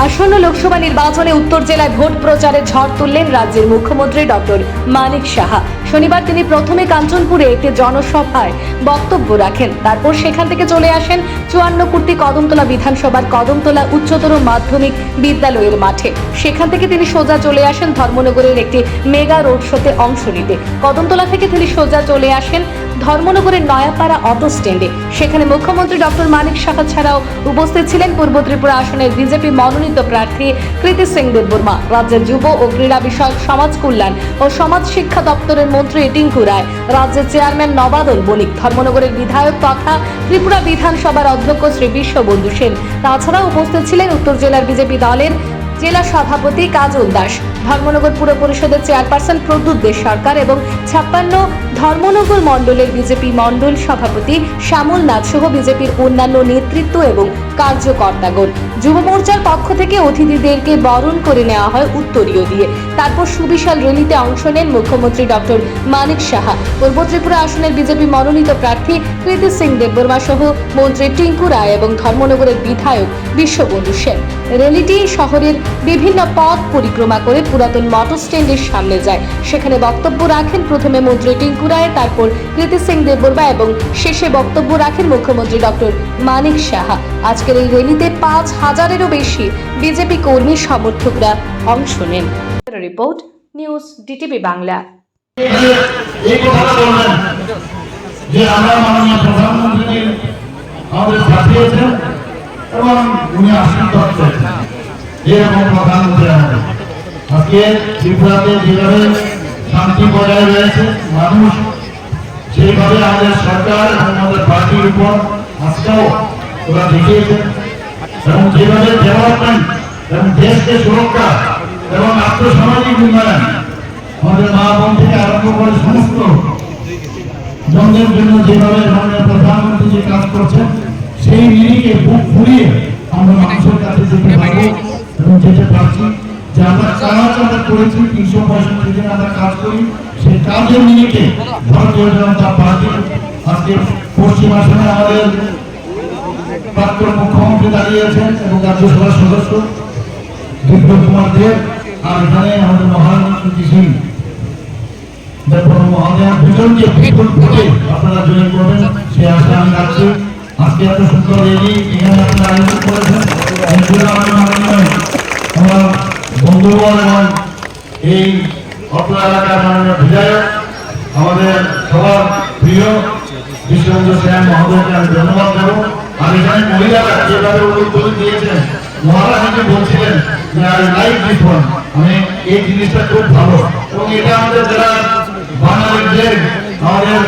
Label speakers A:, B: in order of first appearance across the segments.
A: আসন্ন লোকসভা নির্বাচনে উত্তর জেলায় ভোট প্রচারে ঝড় তুললেন রাজ্যের মুখ্যমন্ত্রী ডক্টর মানিক সাহা। শনিবার তিনি প্রথমে কাঞ্চনপুরে একটি জনসভায় বক্তব্য রাখেন। তারপর সেখান থেকে চলে আসেন 54 কদমতলা বিধানসভার কদমতলা উচ্চতর মাধ্যমিক বিদ্যালয়ের মাঠে। সেখান থেকে তিনি সোজা চলে আসেন ধর্মনগরের একটি মেগা রোড শোতে অংশ নিতে। কদমতলা থেকে তিনি সোজা চলে আসেন ধর্মনগরের নয়াপাড়া অটো স্ট্যান্ডে। সেখানে মুখ্যমন্ত্রী ডক্টর মানিক সাহা ছাড়াও উপস্থিত ছিলেন পূর্ব ত্রিপুরা আসনের বিজেপি মনোনীত প্রার্থী কৃতি সিং দেববর্মা, রাজ্যের যুব ও ক্রীড়া বিষয়ক সমাজ কল্যাণ ও সমাজ শিক্ষা দপ্তরের মন্ত্রী টিঙ্কু রায়, রাজ্যের চেয়ারম্যান নবাদল বণিক, ধর্মনগরের বিধায়ক তথা ত্রিপুরা বিধানসভার অধ্যক্ষ শ্রী বিশ্ববন্ধু সেন। তাছাড়া উপস্থিত ছিলেন উত্তর জেলার বিজেপি দলের জেলা সভাপতি কাজল দাস, ধর্মনগর পুর পরিষদের চেয়ারপারসন প্রদ্যুৎ দে সরকার এবং 56 ধর্মনগর মণ্ডলের বিজেপি মণ্ডল সভাপতি শ্যামল নাথ সহ বিজেপির অন্যান্য নেতৃত্ব এবং কার্যকর্তাগণ। যুব মোর্চার পক্ষ থেকে অতিথিদেরকে বরণ করে নেওয়া হয় উত্তরীয় দিয়ে। তারপর সুবিশাল র্যালিতে অংশ নেন মুখ্যমন্ত্রী ডক্টর মানিক সাহা, পূর্ব ত্রিপুরা আসনের বিজেপি মনোনীত প্রার্থী কৃতি সিং দেববর্মা সহ মন্ত্রী টিঙ্কু রায় এবং ধর্মনগরের বিধায়ক বিশ্ববন্ধু সেন। র্যালিটি শহরের বিভিন্ন পথ পরিক্রমা করে পুরাতন মোটর স্ট্যান্ডের সামনে যায়। সেখানে বক্তব্য রাখেন প্রথমে মন্ত্রী টিঙ্কু রায়, তারপর কৃতি সিং দেববর্মা এবং শেষে বক্তব্য রাখেন মুখ্যমন্ত্রী ডক্টর মানিক সাহা। আজকের এই র্যালিতে 5000-এরও বেশি বিজেপি কর্মী সমর্থকরা অংশ নেন। Report news DTV Bangla.
B: এই কথাটা বললেন যে আমরা মাননীয় প্রধানমন্ত্রী আমাদের পাঠিয়েছেন এবং উনি আশীর্বাদ করেছেন এরকম প্রধানমন্ত্রী আমাদের। আজকে ত্রিপুরাতে যেভাবে শান্তি বজায় রয়েছে, মানুষ সেইভাবে আমাদের সরকার এবং আমাদের পার্টির উপর আজকেও ওরা দেখিয়েছেন এবং যেভাবে ডেভেলপমেন্ট এবং দেশকে সুরক্ষা এবং আর্থসামাজিক উন্নয়ন আমাদের মা বোন থেকে আরম্ভ করে সমস্ত জনগণের জন্য যেভাবে মাননীয় প্রধানমন্ত্রী যে কাজ করছেন সেই নিরিখে বুক ফুরিয়ে আমরা মানুষের কাছে যেতে পারবো এবং যেতে পারছি। যে আমরা কাজ আমরা করেছি 365 দিন আমরা কাজ করি, সেই কাজের নিরিখে ভারতীয় জনতা পার্টি আজকে পশ্চিম আসনে আমাদের প্রাক্তন মুখ্যমন্ত্রী দাঁড়িয়েছেন এবং রাজ্যসভার সদস্য বিপ্লব কুমার দেব, আর এখানে আমাদের মহামন্ত্রী কৃতি সিং দেববর্মা মহোদয় দুজনকে বিপুল ভোটে আপনারা জয়ী করবেন সে আশা আমি রাখছি। আজকে এত সুন্দর র্যালি এখানে আপনারা আয়োজন করেছেন, আমার বন্ধুবর এবং এই অত্র এলাকার মাননীয় বিধায়ক আমাদের সবার প্রিয় বিশ্ববন্ধু সেন মহোদয়কে আমি ধন্যবাদ দেবো। আর এখানে মহিলারা যেভাবে উদ্যোগ দিয়েছেন, মহারাজকে বলছিলেন যে আই লাইক দিস ওয়ান, মানে এই জিনিসটা খুব ভালো এবং এটা আমাদের যারা বাঙালিদের আমাদের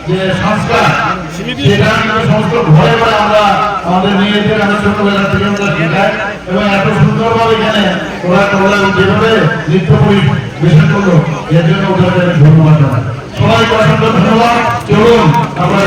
B: যে সংস্কার সেটা কিন্তু সমস্ত ঘরে ঘরে আমরা আমাদের মেয়েদের আমরা ছোটবেলা থেকে আমরা শেখাই এবং এত সুন্দরভাবে এখানে ওরা যেভাবে নৃত্য পরিবেশন করলো এর জন্য ওদের ধন্যবাদ জানাই। সবাইকে অসংখ্য ধন্যবাদ। চলুন আমরা